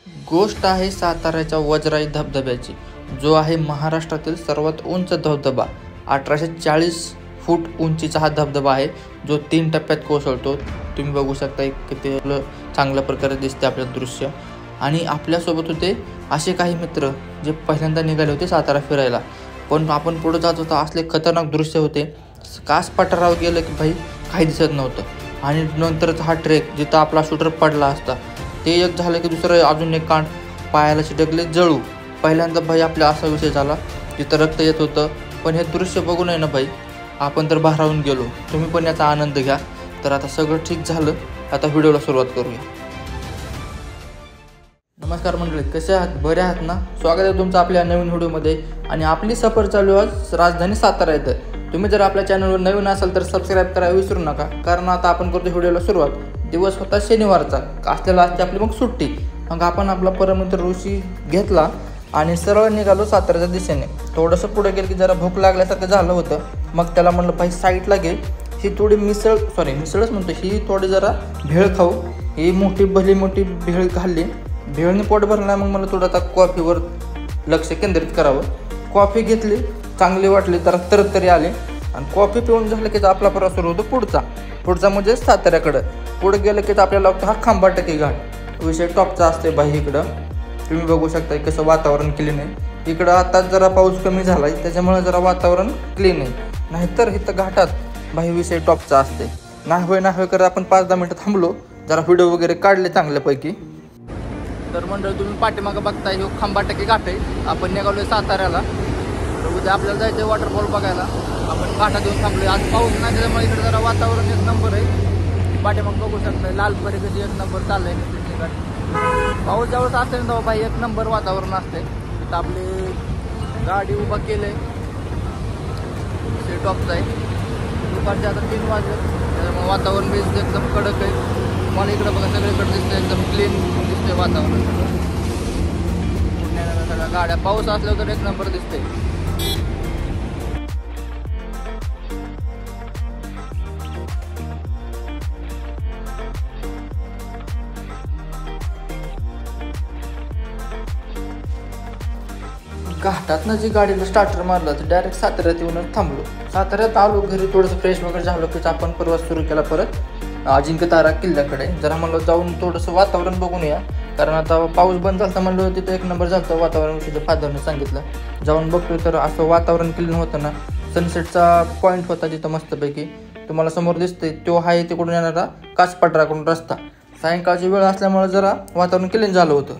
गोष्ट आहे साताऱ्याच्या वजराई धबधब्याची, जो आहे महाराष्ट्रातील सर्वात उंच धबधबा। 1840 फूट उंचीचा हा धबधबा आहे, जो 3 टप्प्यात कोसळतो। तुम्ही बघू शकता किती चांगल्या प्रकारे दिसते आपलं दृश्य। आणि आपल्यासोबत होते असे काही मित्र जे पहिल्यांदा निघाले होते सातारा फिरायला, पण आपण पुढे जात होता असले खतरनाक दृश्य होते। कास पठारावर गेलं की भाई काही दिसत नव्हतं। आणि नंतरच हा ट्रेक जिथं आपला शूटर पडला असता ते एक झालं की दुसरं अजून एक कांड पायाला चिटकले जळू। पहिल्यांदा भाई आपला असा विषय झाला, तिथं रक्त येत होतं, पण हे दृश्य बघून आहे ना भाई आपण तर भारावून गेलो। तुम्ही पण याचा आनंद घ्या। तर आता सगळं ठीक झालं, आता व्हिडिओला सुरुवात करूया। नमस्कार मंडळी, कसे आहात? बरे आहात ना? स्वागत आहे तुमचं आपल्या नवीन व्हिडिओमध्ये। आणि आपली सफर चालू आहे राजधानी सातारा येथे। तुम्ही जर आपल्या चॅनलवर नवीन असाल तर सबस्क्राईब करायला विसरू नका, कारण आता आपण करतो व्हिडिओला सुरुवात। दिवस होता शनिवारचा, असलेला असते आपली मग सुट्टी। मग आपण आपला परमित्र ऋषी घेतला आणि सरळ निघालो साताऱ्याच्या दिशेने। थोडंसं पुढे गेलं की जरा भूक लागल्यासारखं झालं होतं। मग त्याला म्हणलं भाई साईडला घे, ही थोडी मिसळच म्हणतो, ही थोडी जरा भेळ खाऊ। ही भली मोठी भेळ खाल्ली, भेळने पोट भरला। मग मला थोडं आता कॉफीवर लक्ष केंद्रित करावं। कॉफी घेतली, चांगली वाटली, तर तरतरी आले। आणि कॉफी पिऊन झालं की आपला प्रवास सुरू होतो पुढचा म्हणजे साताऱ्याकडं। पुढे गेलं की आपल्याला लागतो हा खांबाटकी घाट। विषय टॉपचा असते भाई इकडं। तुम्ही बघू शकता कसं वातावरण क्लीन आहे इकडं। आता जरा पाऊस कमी झाला आहे त्याच्यामुळे जरा वातावरण क्लीन आहे, नाहीतर इथं घाटात भाई विषय टॉपचा असते। नाही होय करत आपण 5-10 मिनटं थांबलो, जरा व्हिडिओ वगैरे काढले चांगल्यापैकी। तर मंडळ तुम्ही पाठीमागं बघताय, ह्यो खांबाटकी घाट आहे। आपण निघालोय साताऱ्याला, तर उद्या आपल्याला जायचं आहे वॉटरफॉल बघायला। आपण घाटात येऊन थांबलोय। आज पाऊस नाही त्याच्यामुळे इकडे जरा वातावरण एक नंबर आहे। पाठीमाग बघू शकता लालपरी कधी एक नंबर चाललंय पिकनिक घाट। पाऊस ज्यावेळेस असते ना भाई एक नंबर वातावरण असते। तर आपली गाडी उभा केले, टॉपचं आहे। दुपारच्या आता 3 वाजले, त्याच्यामुळे वातावरण बी एकदम कडक आहे। मला इकडं बघा सगळीकडे दिसतंय, एकदम क्लीन दिसतंय वातावरण सगळ्या गाड्या। पाऊस असल्यावर तर एक नंबर दिसते। घाटातनं जी गाडीला स्टार्टर मारला तर डायरेक्ट साताऱ्यात येऊनच थांबलो। साताऱ्यात आलो, घरी थोडंसं फ्रेश वगैरे झालो की आपण प्रवास सुरू केला परत अजिंक्यतारा किल्ल्याकडे। जरा म्हणलं जाऊन थोडंसं वातावरण बघून या, कारण आता पाऊस बंद झाला म्हणलं तिथं एक नंबर झालं वातावरण। तिथं फादरने सांगितलं जाऊन बघतोय, तर असं वातावरण क्लीन होतं ना। सनसेटचा पॉईंट होता तिथं मस्तपैकी, तुम्हाला समोर दिसतंय तो आहे तिकडून येणारा कास पठाराकडून रस्ता। सायंकाळची वेळ असल्यामुळे जरा वातावरण क्लीन झालं होतं।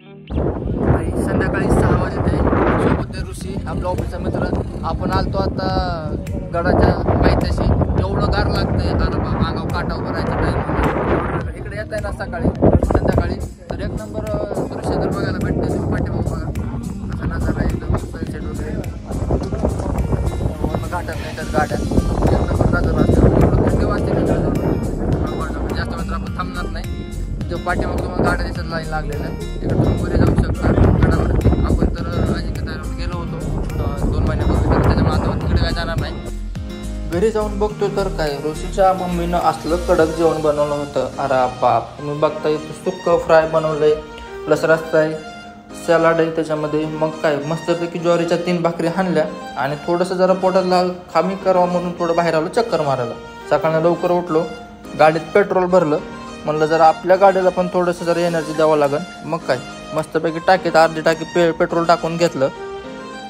संध्याकाळी 6 वाजते, सोबत ऋषी आपला ऑफिसचा मित्र। आपण आलतो आता गडाच्या पायथ्याशी। एवढं गार लागतंय, अंगावर काटा उभं राहायचं टाईम। इकडे येत आहे ना सकाळी संध्याकाळी तर एक नंबर दृश्य तर बघायला भेटते। पाठीमागं बघा असा नजारा आहे, एकदम सनसेट वगैरे घाटात नाही तर गाड्या एक नंबर नजारा असतो। थंडी वाजते जास्त वेळ आपण थांबणार नाही। जो पाठीमागं तुम्हाला गाड्या दिसत लाईन लागलेलं आहे, तिकडे तुम्ही पुढे जाऊ शकता गडावरती। आपण तर अजिंक्यताऱ्यावर गेलो होतो 2 महिन्यापूर्वी, तर त्याच्यामुळे आता तिकडे काय जाणार नाही। घरी जाऊन बघतो तर काय ऋषीच्या मम्मीनं असलं कडक जेवण बनवलं होतं। अरे बाप, तुम्ही बघता इथं सुक्क फ्राय बनवलंय, प्लस रस्ता आहे, सॅलाड आहे त्याच्यामध्ये। मग काय मस्तपैकी ज्वारीच्या 3 भाकरी हाणल्या आणि थोडंसं जरा पोटाला खामी करावं म्हणून थोडं बाहेर आलो चक्कर मारायला। सकाळी लवकर उठलो, गाडीत पेट्रोल भरलं, म्हणलं जरा आपल्या गाडीला पण थोडंसं जरा एनर्जी द्यावं लागेल। मग काय मस्तपैकी टाकीत अर्धी टाकी पेट्रोल टाकून घेतलं।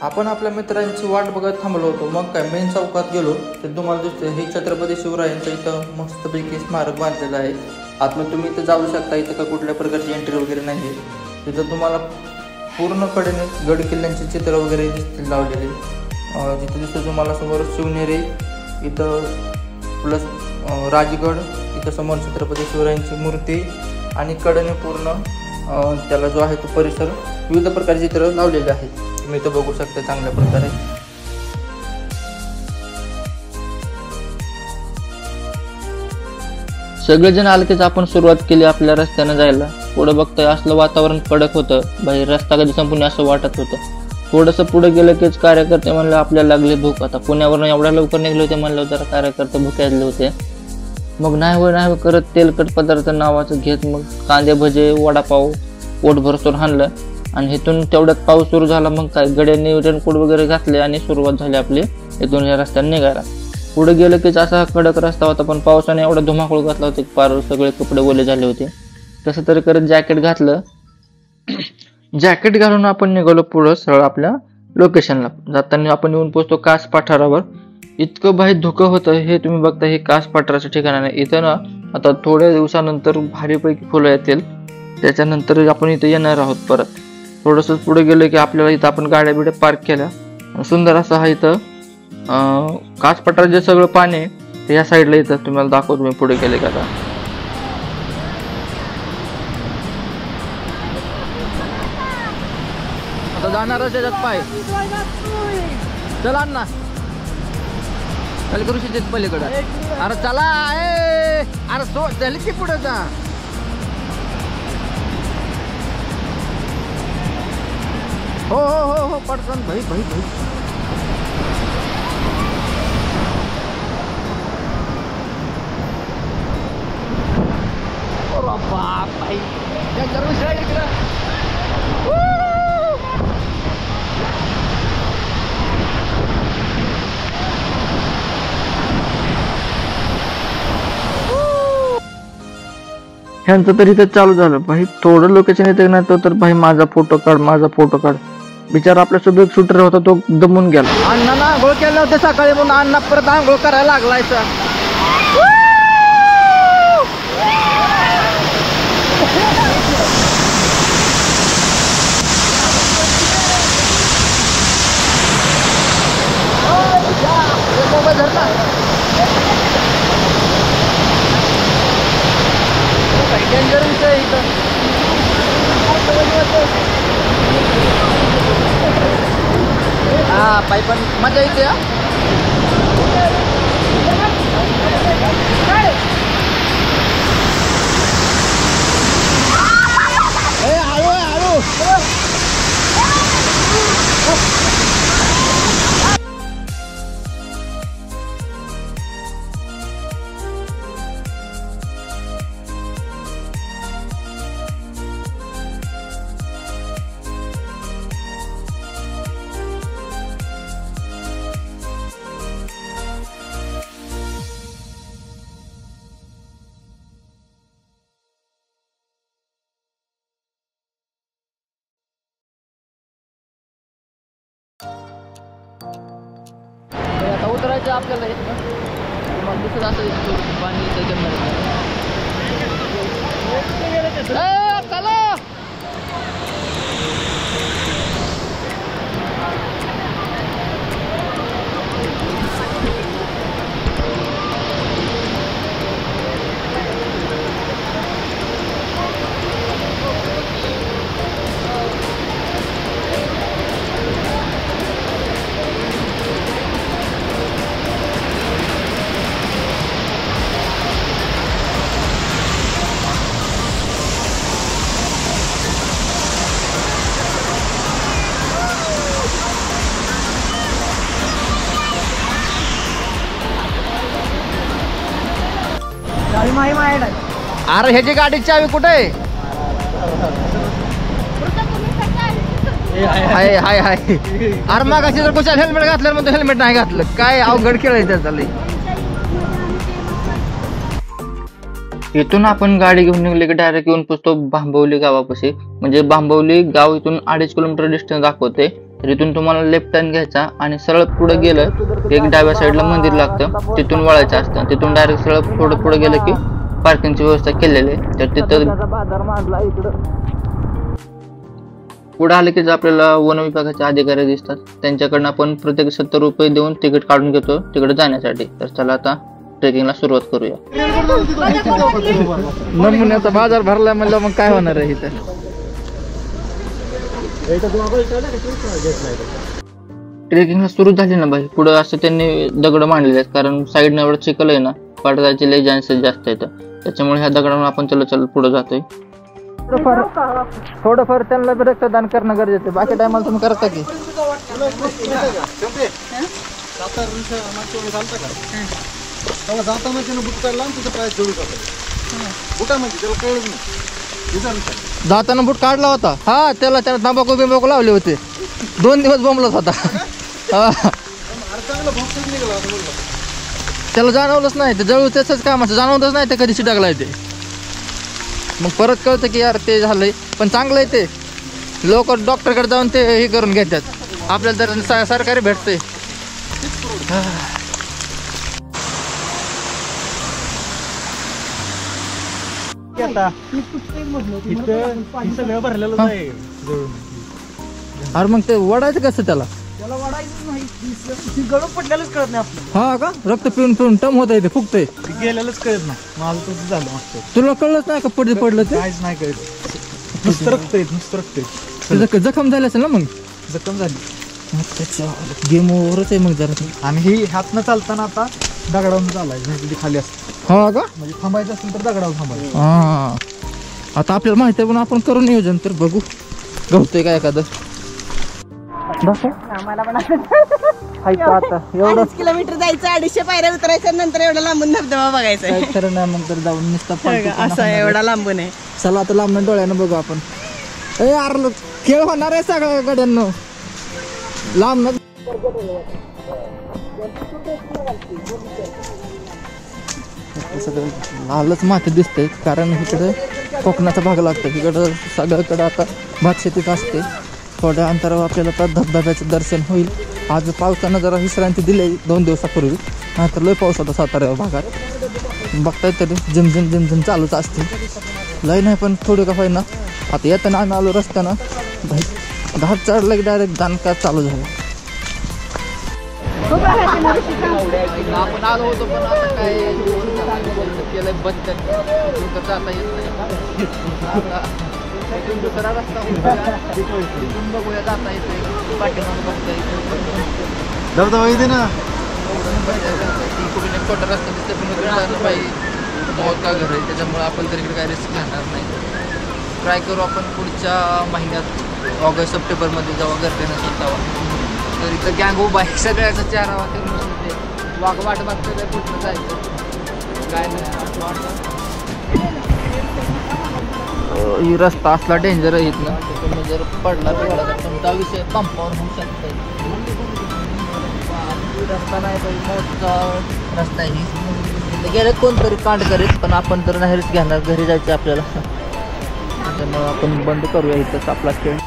आपण आपल्या मित्रांची वाट बघत थांबलो होतो। मग काय मेन चौकात गेलो तर तुम्हाला दिसते हे छत्रपती शिवरायांचं इथं मस्तपैकी स्मारक बांधलेलं आहे। आतमध्ये तुम्ही इथं जाऊ शकता। इथं का कुठल्या प्रकारची एंट्री वगैरे नाही आहे। तिथं तुम्हाला पूर्ण कडेने गड किल्ल्यांचे चित्र वगैरे दिसतील लावलेले। जिथं दिसतं तुम्हाला समोर शिवनेरी, इथं प्लस राजगड, इथं समोर छत्रपती शिवरायांची मूर्ती आणि कडेने पूर्ण त्याला जो आहे तो परिसर विविध प्रकारचे चित्र लावलेले आहेत। तुम्ही इथं बघू शकता चांगल्या प्रकारे। सगळेजण आलकेच आपण सुरुवात केली आपल्या रस्त्यानं जायला। पुढे बघतोय असलं वातावरण कडक होतं, बाहेर रस्ता कधी संपूर्ण असं वाटत होतं। थोडंसं पुढे गेलं कीच कार्यकर्ते म्हणलं आपल्याला लागली भूक। आता पुण्यावरून एवढ्या लवकर निघले होते म्हणलं जरा कार्यकर्ते भुकेले होते। मग नाही होय करत तेलकट पदार्थ नावाचं घेत मग कांदे भजे, वडापाव पोटभरसोर हाणलं आणि इथून तेवढ्यात पाऊस सुरू झाला. मग काय गड्यांनी रेनकोट वगैरे घातले आणि सुरुवात झाली आपली इथून या रस्त्याने निघायला. पुढे गेलं की असा कडक रस्ता होता, पण पावसाने एवढा धुमाकूळ घातला होता की पार सगळे कपडे ओले झाले होते. कसं तरी करत जॅकेट घातलं. जॅकेट घालून आपण निघालो पुढं सरळ आपल्या लोकेशनला. जाताना आपण येऊन पोहोचतो कास पठारावर. इतकं बाहेर धुकं होतं. हे तुम्ही बघता, हे कास पठाराचं ठिकाण आहे. इथं ना आता थोड्या दिवसानंतर भारीपैकी फुलं येतील. त्याच्यानंतर आपण इथं येणार आहोत परत. थोडंसं पुढे गेलं की आपल्याला इथं आपण गाड्या बिड्या पार्क केल्या. सुंदर असा हा इथं कास पठार जे सगळं पाणी आहे ते या साईडला इथं तुम्हाला दाखवतो मी पुढे गेले का. आता जाणारच त्याच्यात पाय. चला ना, करू शकते पलीकडे. अरे चला, अरे सो चल की पुढे जा. हो हो हो हो पटकन भाई भाई भाई. बाप भाई ह्यांचं तरी तर चालू झालं भाई. थोडं लोकेशन येते ना तर भाई माझा फोटो काढ, माझा फोटो काढ. बिचारा आपल्यासोबत एक शूटर होता, तो दमून गेला. अण्णा ना आंघोळ केलं होतं सकाळी म्हणून अण्णा परत आंघोळ करायला लागलाय. डेंजर विषय इथं. हा पायी पण मजा येते. हळू हळू. आता उतरायचं आपल्याला इथं. मग दिसत असं पाणी त्याच्यामध्ये. चला अरे ह्याची गाडीची चावी कुठे आहे? हाय हाय हाय. अरे मग अशी जर कुशाल हेल्मेट घातलं म्हणतो हेल्मेट नाही घातलं. काय अवघड खेळायचं चाललंय. इथून आपण गाडी घेऊन निघले की डायरेक्ट येऊन पोचतो बांबवली गावापाशी. म्हणजे बांबवली गाव इथून 2.5 किलोमीटर डिस्टन्स दाखवते. तर इथून तुम्हाला लेफ्ट टर्न घ्यायचा आणि सरळ पुढे गेलं एक डाव्या साईडला मंदिर लागतं, तिथून वळायचं असतं. तिथून डायरेक्ट सरळ थोडं पुढे गेलं की पार्किंगची व्यवस्था केलेली आहे. तर तिथं पुढे आले की आपल्याला वन विभागाचे अधिकारी दिसतात. त्यांच्याकडनं आपण प्रत्येक 70 रुपये देऊन तिकीट काढून घेतो तिकडे जाण्यासाठी. तर चला आता ट्रेकिंगला सुरुवात करूया. नमुन्याचा बाजार भरलाय म्हणलं मग काय होणार आहे इथं. ट्रेकिंगला सुरू झाली ना बाई, पुढे असं त्यांनी दगड मांडलेले आहेत. कारण साईडनं एवढं चिखल आहे ना, पडदाचे लय चान्सेस जास्त आहेत. त्याच्यामुळे ह्या दगडावर आपण चल पुढे जातोय. थोडंफार त्यांना रक्तदान करणं गरजेचं आहे. बाकी टायमाला तुम्ही करता की जाताना त्यानं बुट काढला आणि त्याचं प्राईस जोडू टाकलं. बुटामध्ये त्याला कळलं नाही. जाताना बूट काढला होता. हा त्याला तंबाखू बिंबाखू लावले होते. 2 दिवस बोंबलत होता. हा. त्याला जाणवलंच नाही. ते जळू त्याच कामाचं जाणवतच नाही ते कधी शिटाकलाय ते. मग परत कळतं की यार ते झालंय. पण चांगलं आहे ते. लोक डॉक्टरकडे जाऊन ते हे करून घेतात. आपल्याला तर सरकारी भेटते. अरे मग ते वडायचं कसं त्याला गळून पडलेलंच कळत नाही आपलं. हा का रक्त पिऊन पिऊन टम होत आहे ते फुगतंय गेलेलंच कळत नाही. माझं तसं झालं मागचं. तुला कळलंच नाही का पडलं ते काहीच नाही कळत. नुसतं रक्त येत नुसतं रक्त येत. तुझं जखम झाली असेल ना मग जखम झाली. गेम ओव्हरच आहे मग जरा. आणि ही हातनं चालताना आता दगडावून चालायचं नाही खाली असतं. हा का म्हणजे थांबायचं असेल तर दगडावर थांबायचं. हा आता आपल्याला माहिती आहे पण आपण करू नियोजन तर बघू गवतंय का एखादं. आम्हाला पण आता एवढं 2.5 किलोमीटर जायचं 250 पायऱ्या उतरायचं नंतर एवढा लांबून धबधबा बघायचा आहे. खरं नाही मग तर जाऊन नुसतं असं आहे एवढा लांबून आहे. चला आता लांबून डोळ्यानं बघू आपण. ए यार खेळ होणार आहे सगळ्या गड्यांनो लांब. लालच माती दिसते कारण इकडे कोकणाचा भाग लागतो. इकडं सगळ्याकडे आता भात शेतीच असते. थोड्या अंतरावर आपल्याला तर धबधब्याचं दर्शन होईल. आज पावसानं जरा विश्रांती दिली 2 दिवसापूर्वी. नाहीतर लय पाऊस होता सातारा भागात. बघताय तरी झिमझिम झिमझिम चालूच असते. लय नाही पण थोडं का होईना. आता येताना आम्ही आलो रस्त्यानं घाट चढला की डायरेक्ट दणका चालू झाला. आपण आलो होतो पण आता काय केलं बंद जाता येत नाही. दुसरा रस्ता बघूया जाता येतोय. पाठीमागं बघता येते ना. कुठून एक छोटा रस्ता दिसतो पण जायला पाहिजे. बहुत का घर आहे त्याच्यामुळे आपण तर इकडे काय रिस्क घेणार नाही. ट्राय करू आपण पुढच्या महिन्यात ऑगस्ट सप्टेंबरमध्ये जेव्हा गर्दी नसेल तेव्हा. तर इथं गँग उभा आहे सगळ्याचा चारा वाघ वाट बघतो कुठलं जायचं काय नाही. ही रस्ता असला डेंजर आहे इथनं. तुम्ही जर पडला तर तुमचा विषय पंपावर होऊ शकतो. रस्ता नाही तर मोठा रस्ता आहे. तिथे गेले कोणतरी कांड करीत पण आपण तर नाही रिस्क घेणार. घरी जायचं आपल्याला. त्याच्यामुळं आपण बंद करूया इथंच आपला खेळ.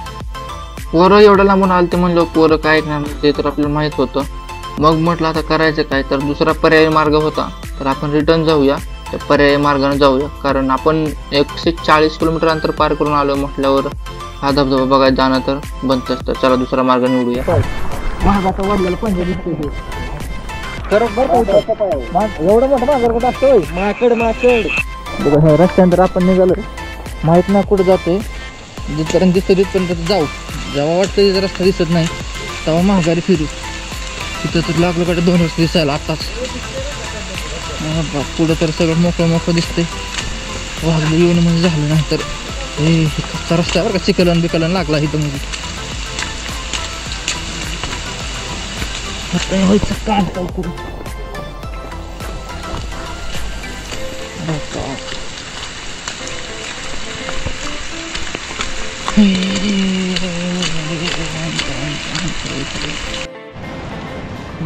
पोरं एवढं लांबून आलं ते म्हणलं पोरं काय ऐकणार ते तर आपल्याला माहीत होतं. मग म्हटलं आता करायचं काय तर दुसरा पर्यायी मार्ग होता तर आपण रिटर्न जाऊया. त्या पर्यायी मार्गाने जाऊया कारण आपण 140 किलोमीटर अंतर पार करून आलो म्हटल्यावर हा धबधबा बघायला जाणं तर बनतच. तर चला दुसरा मार्ग निवडूया. महागाचा वाढलेला पंजा दिसतोय एवढं मोठं मागड असतं माकड. रस्त्यानंतर आपण निघालो माहित नाही कुठं जातोय. जिथपर्यंत दिसतं तिथपर्यंत जाऊ. जेव्हा वाटतं तिथं रस्ता दिसत नाही तेव्हा महागारी फिरू. तिथं तर लागलं 2 रस्ते दिसायला आताच. पुढं तर सगळं मोकळं दिसतंय. वाजलं येऊन म्हणजे झालं नाही तर हे कच्चा रस्त्यावर का चिकलन बिकलन लागला इथं म्हणजे व्हायचं काय करू.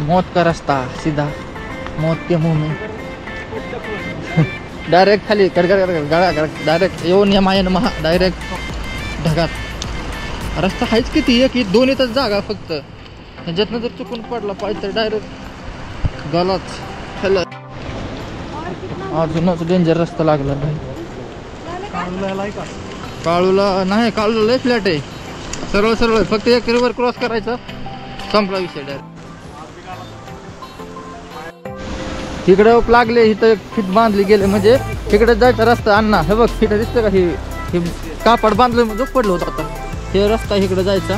मौत का रास्ता सीधा मौत के मुंह में. डायरेक्ट खाली डायरेक्ट येऊन या मायानं महा डायरेक्ट ढगात. रस्ता आहेच किती एक 2 येतच जागा फक्त. ह्याच्यातनं जर चुकून पडला पाहिजे तर डायरेक्ट गलाच खाल्ला. अजूनच डेंजर रस्ता लागला नाही. काळूला नाही काळूला लय फ्लॅट आहे. सरळ फक्त एक रिव्हर क्रॉस करायचा संपला विषय डायरेक्ट. इकडे लागले इथं एक फिट बांधली गेले म्हणजे तिकडे जायचा रस्ता. अण्णा हे बघ फिट दिसतं का हे कापड बांधलं पडलं होतं आता. हे रस्ता इकडे जायचा.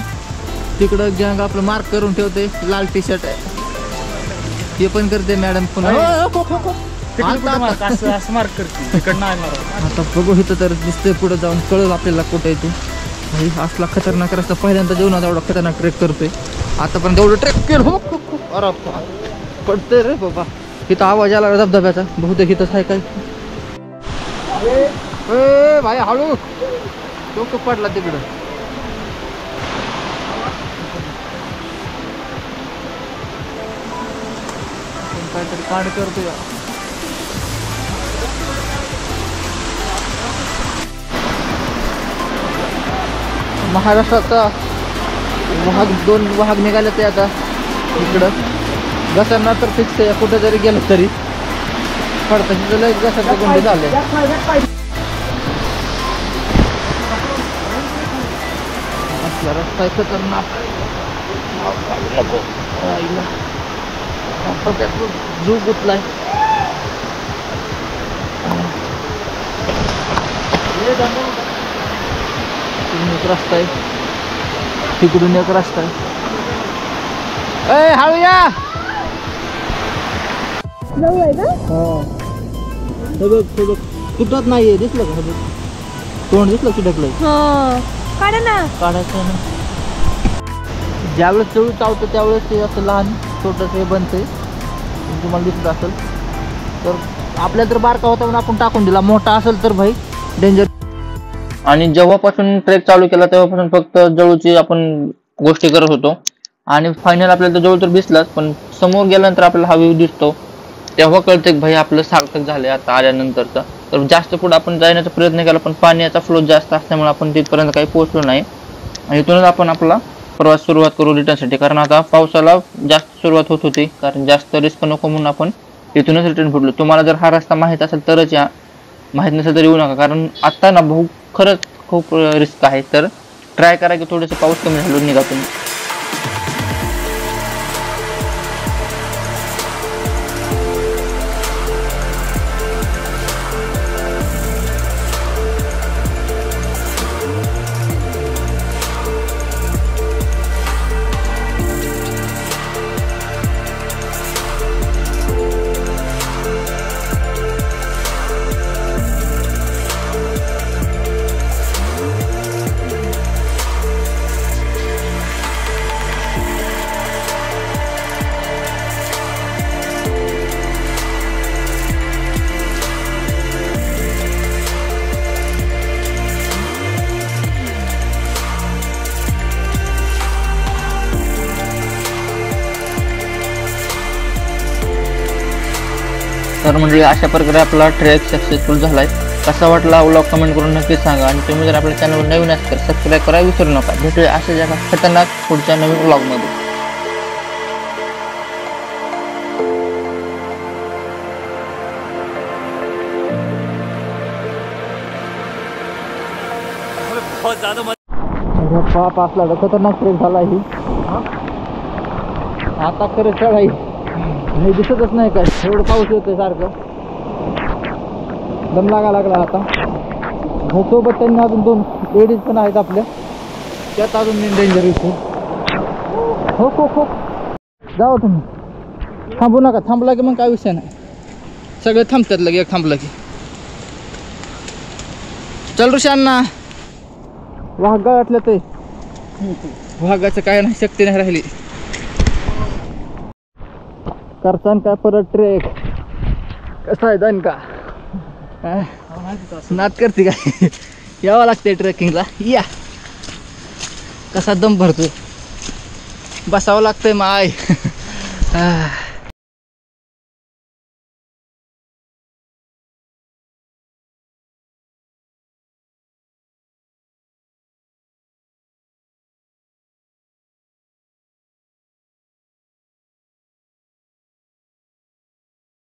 तिकडं गँग आपलं मार्क करून ठेवते. लाल टी शर्ट आहे हे पण करते मॅडम पुन्हा. आता बघू इथं तर दिसतंय पुढे जाऊन कळलं आपल्याला कुठं येते. असला खतरनाक रस्ता पहिल्यांदा जेवणात एवढा खतरनाक ट्रेक करतोय. आतापर्यंत एवढं ट्रेक केलं हो अरे पडतंय रे बाबा. इथं आवाज आला धबधब्याचा बहुतेक इथंच आहे काय. भाई हळू तो पडला तिकडं. काहीतरी कांड करतो या. महाराष्ट्राचा दोन वाहक निघाले ते आता इकडं. घसांना तर फिक्स आहे, कुठं जरी गेलं तरी पडतं लय घसाचं गुंडे झाले. असला रस्ता आहे खतरनाक. जीव गुतलाय. एक रस्ता आहे, तिकडून एक रस्ता आहे. ए हळू या. तुटत नाहीये, दिसलं का? तोंड दिसलं चिटकलंय. काढा ना. काढायचं ना. ज्यावेळेस चळू चावतं त्यावेळेस ते असं लहान छोटंसं हे बनते, तुम्हाला दिसत असेल तर. आपल्याला तर बारका होता म्हणून आपण टाकून दिला, मोठा असेल तर भाई डेंजर. आणि जेव्हापासून ट्रेक चालू केला तेव्हापासून फक्त जळूची आपण गोष्टी करत होतो. आणि फायनल आपल्याला तर जळू तर दिसलाच, पण समोर गेल्यानंतर आपल्याला हा व्ह्यू दिसतो तेव्हा कळतं की भाई आपलं सार्थक झालंय आता आल्यानंतरचं. तर जास्त पुढे आपण जाण्याचा प्रयत्न केला, पण पाण्याचा फ्लो जास्त असल्यामुळे आपण तिथपर्यंत काही पोहोचलो नाही. आणि इथूनच आपण आपला प्रवास सुरुवात करू रिटर्नसाठी, कारण आता पावसाला जास्त सुरुवात होत होती. कारण जास्त रिस्क नको म्हणून आपण इथूनच रिटर्न फुटलो. तुम्हाला जर हा रस्ता माहीत असेल तरच या, माहीत नसेल तर येऊ नका, कारण आत्ता ना भाऊ खरंच खूप रिस्क आहे. तर ट्राय करा की थोडंसं पाऊस कमी झालो निघा तुम्ही. तर म्हणजे अशा प्रकारे आपला ट्रेक सक्सेसफुल झालाय. कसा वाटला व्लॉग कमेंट करून नक्कीच सांगा. आणि तुम्ही जर आपल्या चॅनलवर नवीन असाल तर सबस्क्राईब करायला विसरू नका. भेटूया अशा जगा खतरनाक पुढच्या नवीन व्लॉगमध्ये. पाप असला तर खतरनाक ट्रेक झाला ही. आता खरं चढाई नाही दिसतच नाही काय, एवढं पाऊस येतोय सारखं. दम लागा लागला आता. सोबत त्यांनी अजून 2 लेडीज पण आहेत आपल्या, त्यात अजून डेंजर इथून. हो हो हो जाऊ तुम्ही, थांबू नका. थांबला की मग काय विषय नाही, सगळे थांबतात लगे. एक थांबलं की चल ऋषांना. वाघ गाठलं ते, वाघाचं काय नाही, शक्ती नाही राहिली. करतान काय परत ट्रेक कसा आहे दन का नाद करते काय. यावं लागते ट्रेकिंगला. या कसा दम भरतोय, बसावं लागतंय माय.